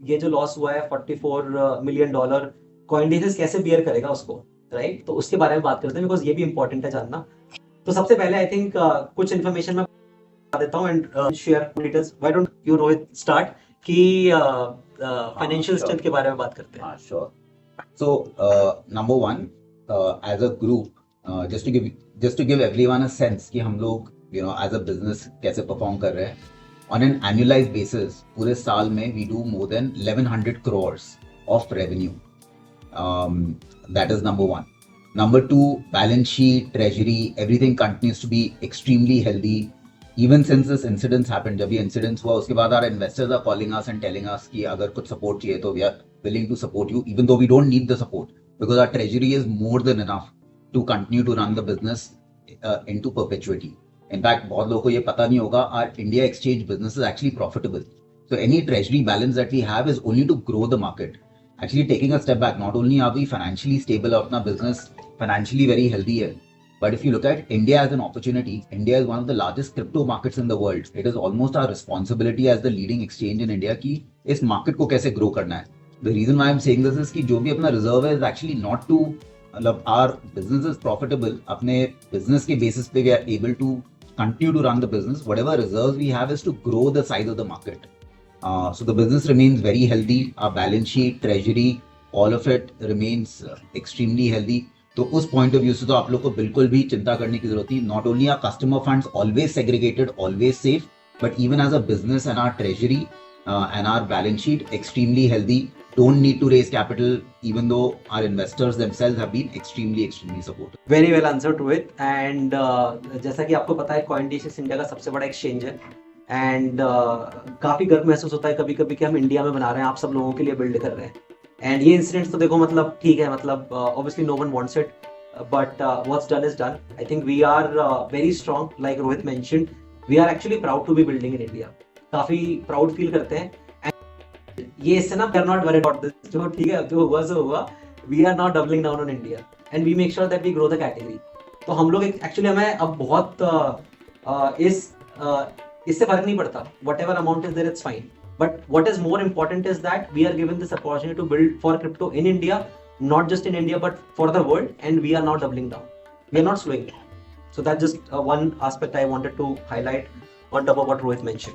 ये जो लॉस हुआ है $44 मिलियन, कॉइनडेसिस कैसे बियर करेगा उसको, राइट? तो उसके बारे में बात करते हैं, बिकॉज ये भी इंपॉर्टेंट है जानना। तो सबसे पहले आई थिंक कुछ इन्फॉर्मेशन मैं बता देता हूँ and share details. Why don't you Rohit start कि फाइनेंशियल Sure. स्ट्रेंथ के बारे में बात करते हैं। Sure. So, number one, as a group, just to give everyone a sense कि हम लोग as a business कैसे perform कर रहे हैं, on an annualized basis पूरे साल में we do more than 1100 crores of revenue. That is number one. Number two, balance sheet, treasury, everything continues to be extremely healthy. Even since this incidents happened, जब ये incidents हुआ उसके बाद our investors are calling us and telling us कि अगर कुछ support चाहिए तो we are willing to support you, even though we don't need the support because our treasury is more than enough to continue to run the business into perpetuity. In fact, बहुत लोगों को ये पता नहीं होगा, our India exchange business is actually profitable. So any treasury balance that we have is only to grow the market. Actually taking a step back, not only are we financially stable और अपना business financially very healthy है, but if you look at India as an opportunity, India is one of the largest crypto markets in the world. It is almost our responsibility as the leading exchange in India कि इस market को कैसे grow करना है. The reason why I'm saying this is कि जो भी अपना reserve है is actually not to, मतलब our business is profitable. अपने business के basis पे we are able to continue to run the business. Whatever reserves we have is to grow the size of the market. So the business remains very healthy. Our balance sheet, treasury, all of it remains extremely healthy. तो उस point of view से तो आप लोग को बिल्कुल भी चिंता करने की जरूरत नहीं. Not only our customer funds always segregated, always safe, but even as a business and our treasury and our balance sheet extremely healthy. Don't need to raise capital, even though our investors themselves have been extremely supportive. Very well answer to it. And जैसा कि आपको पता है कॉइनडेसिस India का सबसे बड़ा exchange है and काफी गर्व महसूस होता है कभी कभी कि हम इंडिया में बना रहे हैं, आप सब लोगों के लिए बिल्ड कर रहे हैं। एंड ये इंसिडेंट तो देखो मतलब ठीक है, मतलब obviously no one wants it, but what's done is done. I think we are very strong, like Rohit mentioned, we are actually proud to be building in India. काफी प्राउड फील करते हैं। ये इससे ना we are not worried about this, जो ठीक है जो हुआ सो हुआ, we are not doubling down on India and we make sure that we grow the category. तो हम लोग एक्चुअली हमें अब बहुत इससे फर्क नहीं पड़ता, whatever amount is there it's fine, but what is more important is that we are given this opportunity to build for crypto in India, not just in India but for the world, and we are not doubling down, we are not slowing down. So that's just one aspect I wanted to highlight on top of what Rohit mentioned.